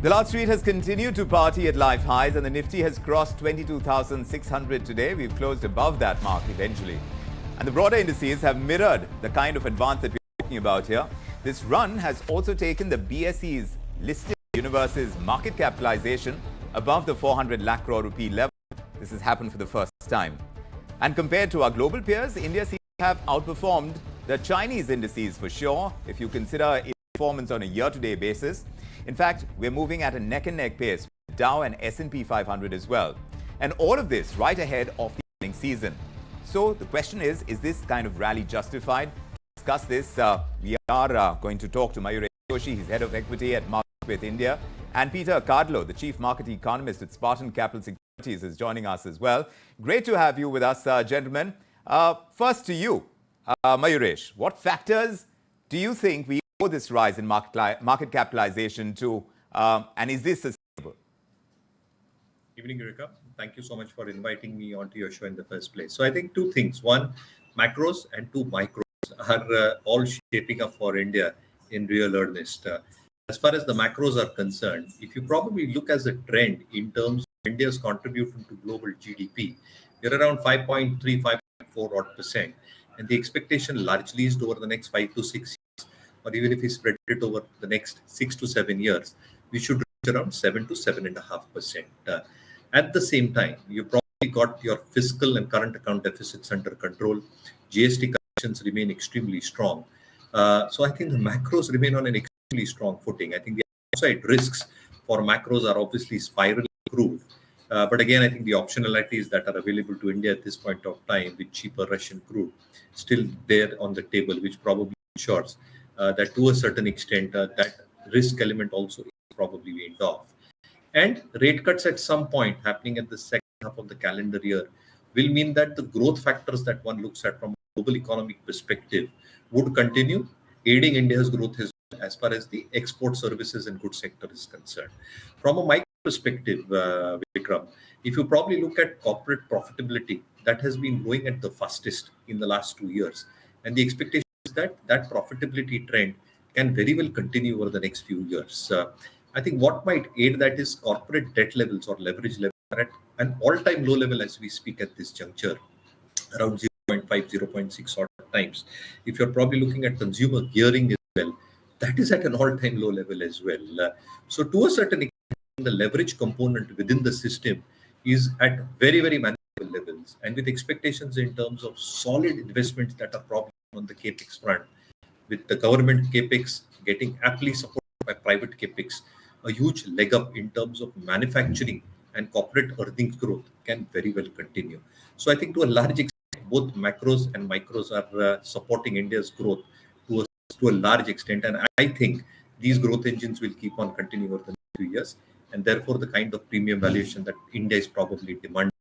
The Wall Street has continued to party at life highs and the Nifty has crossed 22,600 today. We've closed above that mark eventually. And the broader indices have mirrored the kind of advance that we're talking about here. This run has also taken the BSE's listed universe's market capitalization above the 400 lakh crore rupee level. This has happened for the first time. And compared to our global peers, India seems to have outperformed the Chinese indices for sure, if you consider its performance on a year-to-date basis. In fact, we're moving at a neck-and-neck pace with Dow and S&P 500 as well. And all of this right ahead of the earnings season. So the question is this kind of rally justified? To discuss this, we are going to talk to Mayuresh Joshi, he's head of equity at Marketsmith India, and Peter Cardillo, the chief market economist at Spartan Capital Securities, is joining us as well. Great to have you with us, gentlemen. First to you, Mayuresh, what factors do you think we owe this rise in market capitalization to, and is this sustainable? Evening, Vikram. Thank you so much for inviting me onto your show in the first place. So I think two things. One, macros, and two, micros are all shaping up for India in real earnest. As far as the macros are concerned, if you probably look as a trend in terms of India's contribution to global GDP, we're around 5.3, 5.4 odd percent. And the expectation largely is over the next 5 to 6 years, or even if we spread it over the next 6 to 7 years, we should reach around 7 to 7.5%. At the same time, you probably got your fiscal and current account deficits under control. GST collections remain extremely strong. So I think the macros remain on an extremely strong footing. I think the outside risks for macros are obviously spiraling crude. But again, I think the optionalities that are available to India at this point of time with cheaper Russian crude still there on the table, which probably ensures that to a certain extent that risk element also is probably weaned off. And rate cuts at some point happening at the second half of the calendar year will mean that the growth factors that one looks at from a global economic perspective would continue aiding India's growth as far as the export services and goods sector is concerned. From a micro perspective, Vikram, if you probably look at corporate profitability, that has been growing at the fastest in the last 2 years. And the expectation is that that profitability trend can very well continue over the next few years. I think what might aid that is corporate debt levels or leverage levels are at an all-time low level as we speak at this juncture, around 0.5, 0.6 odd times. If you're probably looking at consumer gearing as well, that is at an all-time low level as well. So to a certain extent, the leverage component within the system is at very, very manageable levels. And with expectations in terms of solid investments that are probably on the capex front, with the government capex getting aptly supported by private capex, a huge leg up in terms of manufacturing and corporate earnings growth can very well continue. So I think to a large extent, both macros and micros are supporting India's growth to a large extent. And I think these growth engines will keep on continuing over the next few years. And therefore, the kind of premium valuation that India is probably demanding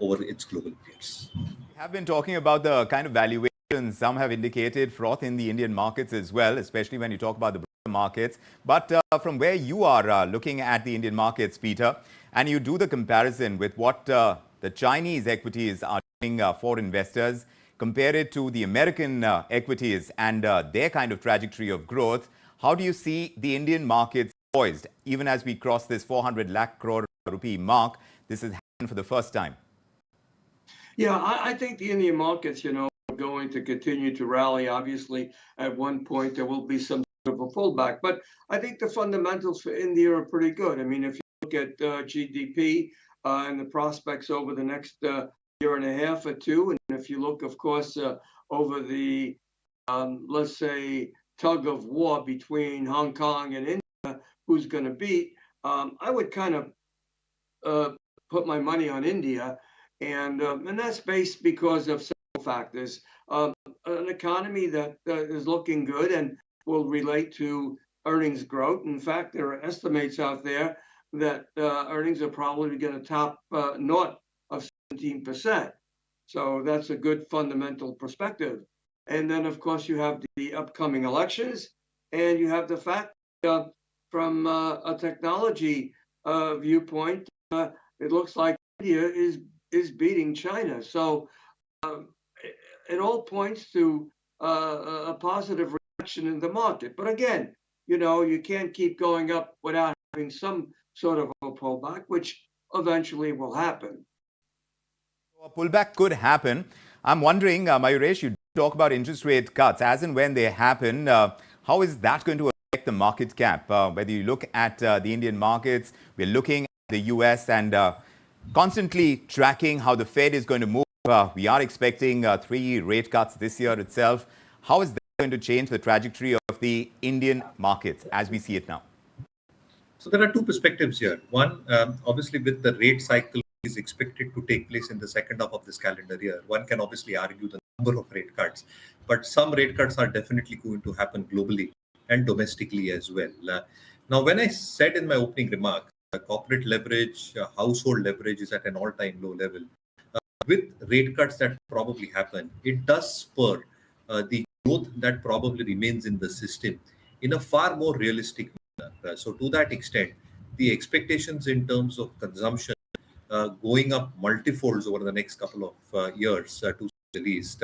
over its global peers. We have been talking about the kind of valuation. Some have indicated froth in the Indian markets as well, especially when you talk about the markets. But from where you are looking at the Indian markets, Peter, and you do the comparison with what the Chinese equities are doing for investors, compare it to the American equities and their kind of trajectory of growth, how do you see the Indian markets poised, even as we cross this 400 lakh crore rupee mark? This has happened for the first time. Yeah, I think the Indian markets, are going to continue to rally. Obviously, at one point, there will be some sort of a pullback. But I think the fundamentals for India are pretty good. I mean, if you look at GDP and the prospects over the next year and a half or two, and if you look, of course, over the, let's say, tug of war between Hong Kong and India, who's going to beat, I would kind of put my money on India. And that's based because of several factors. An economy that is looking good and will relate to earnings growth. In fact, there are estimates out there that earnings are probably going to top north of 17%. So that's a good fundamental perspective. And then, of course, you have the upcoming elections, and you have the fact that from a technology viewpoint, it looks like India is beating China. So it all points to a positive reaction in the market. But again, you can't keep going up without having some sort of a pullback, which eventually will happen. A pullback could happen. I'm wondering, Mayuresh, you talk about interest rate cuts. As and when they happen, how is that going to affect the market cap? Whether you look at the Indian markets, we're looking at the US and constantly tracking how the Fed is going to move. We are expecting 3 rate cuts this year itself. How is that going to change the trajectory of the Indian markets as we see it now? So there are two perspectives here. One, obviously, with the rate cycle is expected to take place in the second half of this calendar year, one can obviously argue the number of rate cuts, but some rate cuts are definitely going to happen globally and domestically as well. Now, when I said in my opening remark, corporate leverage, household leverage is at an all-time low level. With rate cuts that probably happen, it does spur the growth that probably remains in the system in a far more realistic manner. So to that extent, the expectations in terms of consumption going up multifolds over the next couple of years, to say the least,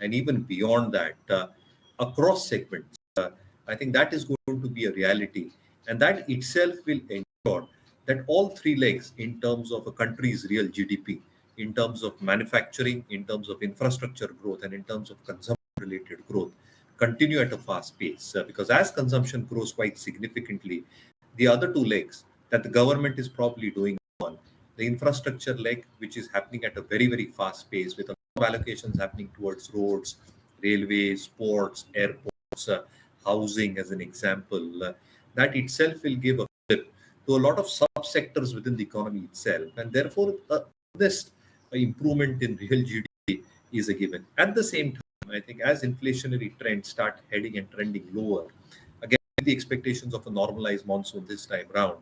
and even beyond that, across segments, I think that is going to be a reality. And that itself will ensure that all 3 legs in terms of a country's real GDP, in terms of manufacturing, in terms of infrastructure growth, and in terms of consumption-related growth, continue at a fast pace. Because as consumption grows quite significantly, the other 2 legs that the government is probably doing on, the infrastructure leg, which is happening at a very, very fast pace with a lot of allocations happening towards roads, railways, ports, airports, housing as an example, that itself will give a flip to a lot of subsectors within the economy itself. And therefore, this improvement in real GDP is a given. At the same time, I think as inflationary trends start heading and trending lower, again, the expectations of a normalized monsoon this time around,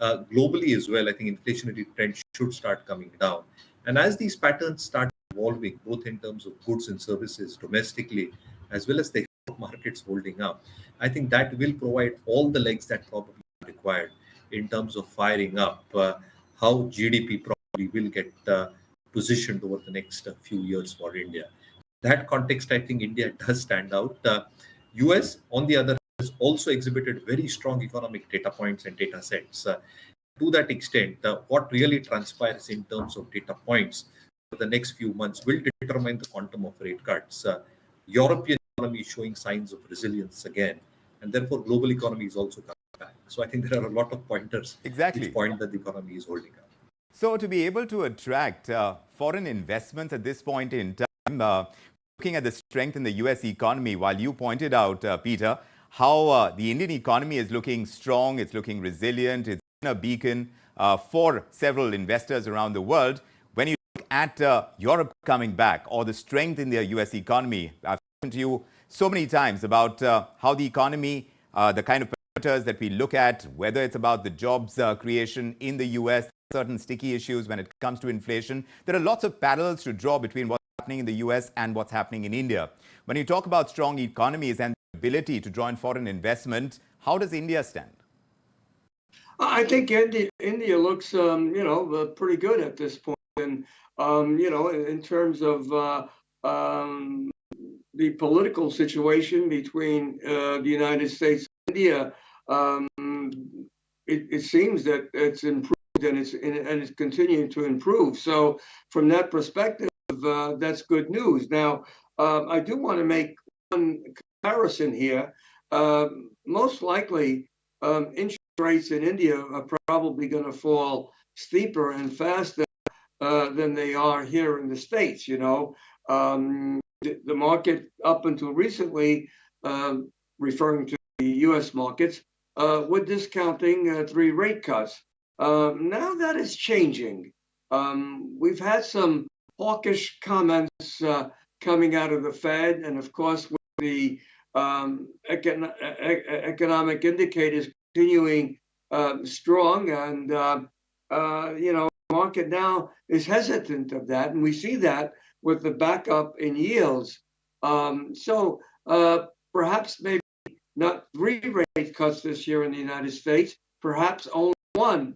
globally as well, I think inflationary trends should start coming down. And as these patterns start evolving, both in terms of goods and services domestically, as well as the markets holding up, I think that will provide all the legs that probably are required in terms of firing up how GDP probably will get positioned over the next few years for India. That context, I think India does stand out. US, on the other hand, has also exhibited very strong economic data points and data sets. To that extent, what really transpires in terms of data points for the next few months will determine the quantum of rate cuts. European economy is showing signs of resilience again, and therefore global economy is also coming back. So I think there are a lot of pointers Exactly. which point that the economy is holding up. So to be able to attract foreign investments at this point in time, looking at the strength in the US economy, while you pointed out, Peter, how the Indian economy is looking strong, it's looking resilient, it's been a beacon for several investors around the world. When you look at Europe coming back or the strength in the US economy, I've spoken to you so many times about how the economy, the kind of parameters that we look at, whether it's about the jobs creation in the US, certain sticky issues when it comes to inflation. There are lots of parallels to draw between what's happening in the US and what's happening in India. When you talk about strong economies and the ability to draw in foreign investment, how does India stand? I think India looks, pretty good at this point. And, in terms of the political situation between the United States and India, it seems that it's improved and it's continuing to improve. So from that perspective, that's good news. Now, I do want to make one comparison here. Most likely, interest rates in India are probably going to fall steeper and faster than they are here in the States. The market up until recently, referring to the U.S. markets, were discounting 3 rate cuts. Now that is changing. We've had some hawkish comments coming out of the Fed, and of course, with the economic indicators continuing strong, and the market now is hesitant of that, and we see that with the backup in yields. So perhaps maybe not 3 rate cuts this year in the United States, perhaps only 1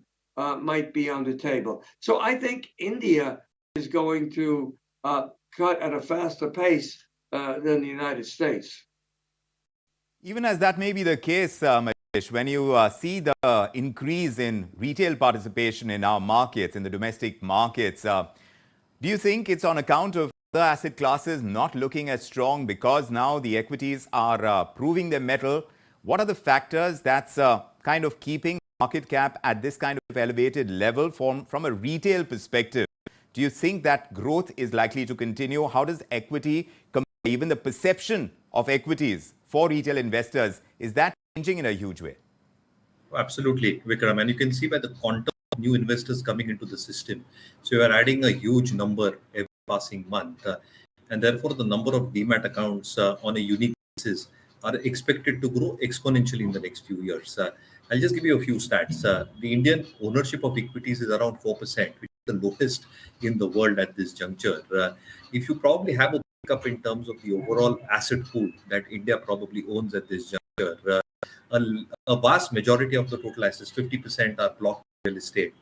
might be on the table. So I think India is going to cut at a faster pace than the United States. Even as that may be the case, when you see the increase in retail participation in our markets, in the domestic markets, do you think it's on account of other asset classes not looking as strong because now the equities are proving their mettle? What are the factors that's kind of keeping market cap at this kind of elevated level from a retail perspective? Do you think that growth is likely to continue? How does equity, even the perception of equities for retail investors, is that changing in a huge way? Absolutely, Vikram. And you can see by the quantum of new investors coming into the system. So you are adding a huge number every passing month. And therefore, the number of demat accounts on a unique basis are expected to grow exponentially in the next few years. I'll just give you a few stats. The Indian ownership of equities is around 4%, which is the lowest in the world at this juncture. If you probably have a pickup in terms of the overall asset pool that India probably owns at this juncture, a vast majority of the total assets, 50% are block real estate,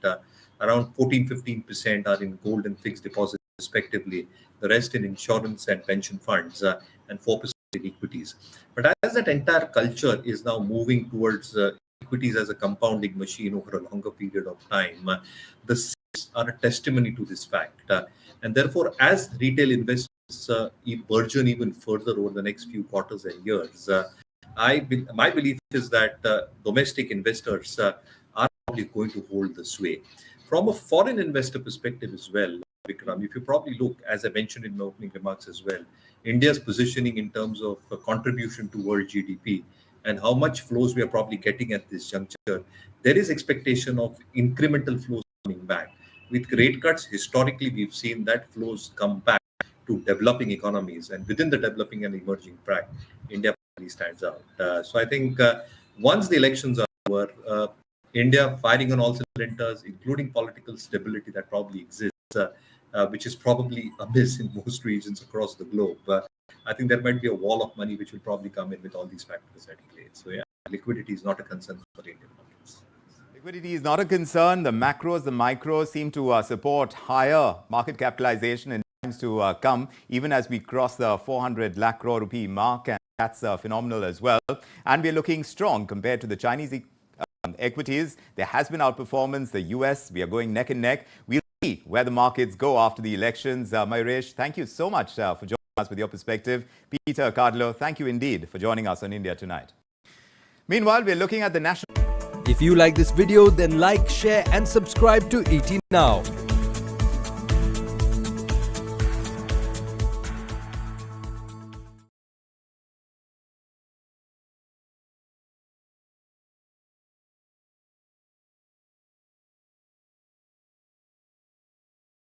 around 14-15% are in gold and fixed deposits respectively, the rest in insurance and pension funds, and 4% in equities. But as that entire culture is now moving towards equities as a compounding machine over a longer period of time, the sales are a testimony to this fact. And therefore, as retail investors burgeon even further over the next few quarters and years, my belief is that domestic investors are probably going to hold the sway. From a foreign investor perspective as well, Vikram, if you probably look, as I mentioned in my opening remarks as well, India's positioning in terms of contribution to world GDP and how much flows we are probably getting at this juncture, there is expectation of incremental flows coming back. With rate cuts, historically, we've seen that flows come back to developing economies, and within the developing and emerging track, India probably stands out. So I think once the elections are over, India firing on all cylinders, including political stability that probably exists, which is probably amiss in most regions across the globe. I think there might be a wall of money which will probably come in with all these factors at play. So yeah, liquidity is not a concern for Indian markets. Liquidity is not a concern. The macros, the micros seem to support higher market capitalization in times to come, even as we cross the 400 lakh crore rupee mark, and that's phenomenal as well. And we're looking strong compared to the Chinese equities. There has been outperformance. The US, we are going neck and neck. We'll see where the markets go after the elections. Mayuresh, thank you so much for joining us with your perspective. Peter, Cardillo, thank you indeed for joining us on India Tonight. Meanwhile, we're looking at the national... If you like this video, then like, share and subscribe to ET Now.